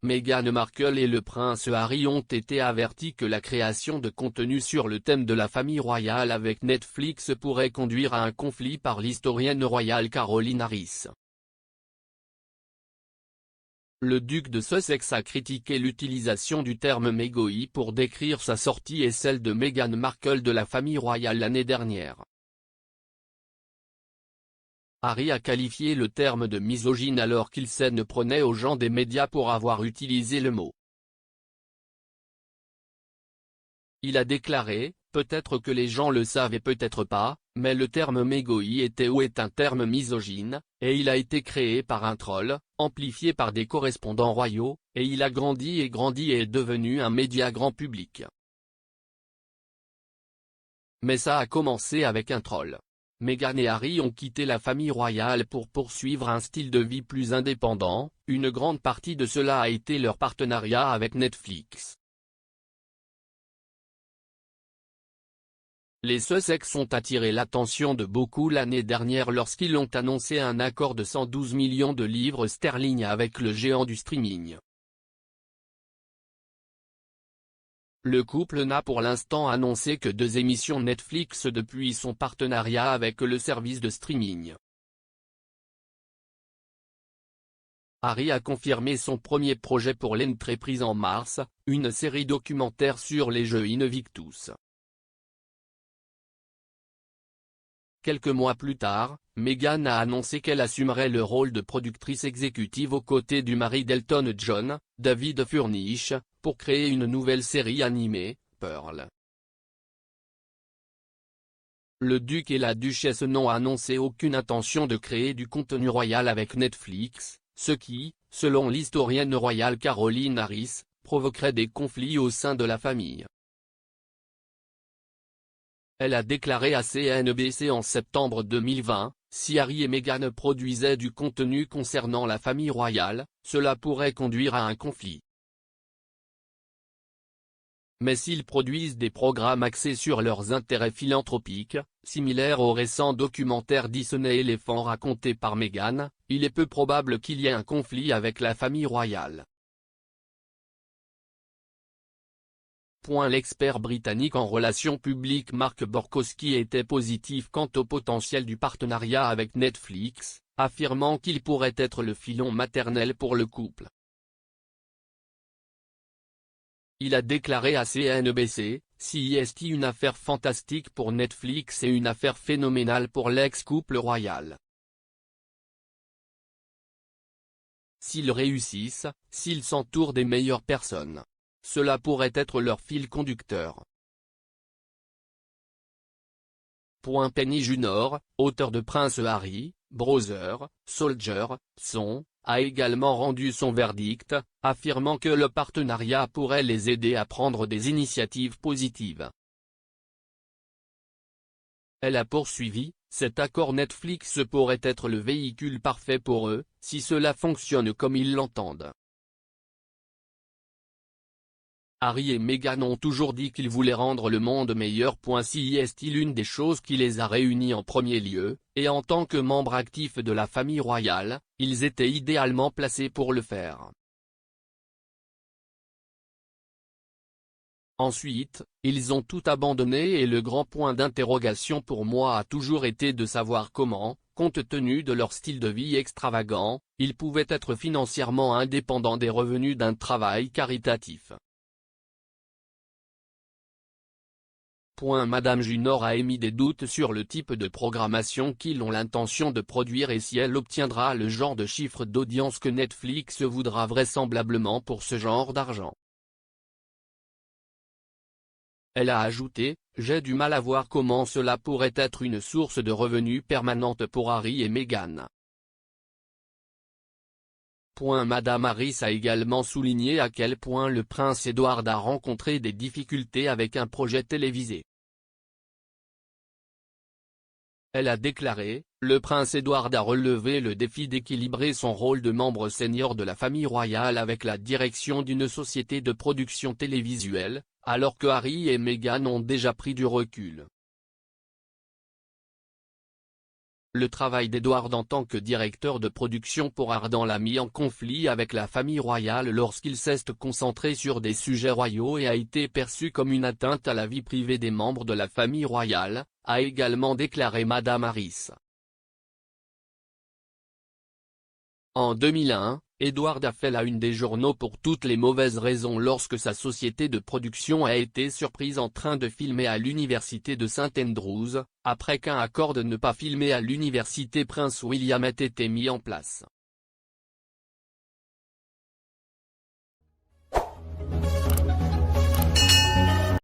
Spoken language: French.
Meghan Markle et le prince Harry ont été avertis que la création de contenu sur le thème de la famille royale avec Netflix pourrait conduire à un conflit par l'historienne royale Caroline Harris. Le duc de Sussex a critiqué l'utilisation du terme mégoï pour décrire sa sortie et celle de Meghan Markle de la famille royale l'année dernière. Harry a qualifié le terme de misogyne alors qu'il s'en prenait aux gens des médias pour avoir utilisé le mot. Il a déclaré, « Peut-être que les gens le savent et peut-être pas, mais le terme mégoï était ou est un terme misogyne, et il a été créé par un troll, amplifié par des correspondants royaux, et il a grandi et est devenu un média grand public. Mais ça a commencé avec un troll. » Meghan et Harry ont quitté la famille royale pour poursuivre un style de vie plus indépendant, une grande partie de cela a été leur partenariat avec Netflix. Les Sussex ont attiré l'attention de beaucoup l'année dernière lorsqu'ils ont annoncé un accord de 112 millions de livres sterling avec le géant du streaming. Le couple n'a pour l'instant annoncé que 2 émissions Netflix depuis son partenariat avec le service de streaming. Harry a confirmé son premier projet pour l'entreprise en mars, une série documentaire sur les Jeux Invictus. Quelques mois plus tard, Meghan a annoncé qu'elle assumerait le rôle de productrice exécutive aux côtés du mari d'Elton John, David Furnish, pour créer une nouvelle série animée, Pearl. Le duc et la duchesse n'ont annoncé aucune intention de créer du contenu royal avec Netflix, ce qui, selon l'historienne royale Caroline Harris, provoquerait des conflits au sein de la famille. Elle a déclaré à CNBC en septembre 2020, « Si Harry et Meghan produisaient du contenu concernant la famille royale, cela pourrait conduire à un conflit. Mais s'ils produisent des programmes axés sur leurs intérêts philanthropiques, similaires au récent documentaire Disney Éléphant raconté par Meghan, il est peu probable qu'il y ait un conflit avec la famille royale. » L'expert britannique en relations publiques Mark Borkowski était positif quant au potentiel du partenariat avec Netflix, affirmant qu'il pourrait être le filon maternel pour le couple. Il a déclaré à CNBC, « Si est une affaire fantastique pour Netflix et une affaire phénoménale pour l'ex-couple royal. S'ils réussissent, s'ils s'entourent des meilleures personnes. Cela pourrait être leur fil conducteur. » Penny Junor, auteur de Prince Harry, Brother, Soldier, Son, a également rendu son verdict, affirmant que le partenariat pourrait les aider à prendre des initiatives positives. Elle a poursuivi, « Cet accord Netflix pourrait être le véhicule parfait pour eux, si cela fonctionne comme ils l'entendent. » Harry et Meghan ont toujours dit qu'ils voulaient rendre le monde meilleur. Si est l'une des choses qui les a réunis en premier lieu, et en tant que membres actifs de la famille royale, ils étaient idéalement placés pour le faire. Ensuite, ils ont tout abandonné et le grand point d'interrogation pour moi a toujours été de savoir comment, compte tenu de leur style de vie extravagant, ils pouvaient être financièrement indépendants des revenus d'un travail caritatif. Madame Junor a émis des doutes sur le type de programmation qu'ils ont l'intention de produire et si elle obtiendra le genre de chiffre d'audience que Netflix voudra vraisemblablement pour ce genre d'argent. Elle a ajouté, « J'ai du mal à voir comment cela pourrait être une source de revenus permanente pour Harry et Meghan. » Madame Harris a également souligné à quel point le prince Édouard a rencontré des difficultés avec un projet télévisé. Elle a déclaré, « Le prince Édouard a relevé le défi d'équilibrer son rôle de membre senior de la famille royale avec la direction d'une société de production télévisuelle, alors que Harry et Meghan ont déjà pris du recul. » Le travail d'Edward en tant que directeur de production pour Ardent l'a mis en conflit avec la famille royale lorsqu'il s'est concentré sur des sujets royaux et a été perçu comme une atteinte à la vie privée des membres de la famille royale, a également déclaré Madame Harris. En 2001, Edward a fait la une des journaux pour toutes les mauvaises raisons lorsque sa société de production a été surprise en train de filmer à l'université de St Andrews, après qu'un accord de ne pas filmer à l'université Prince William ait été mis en place.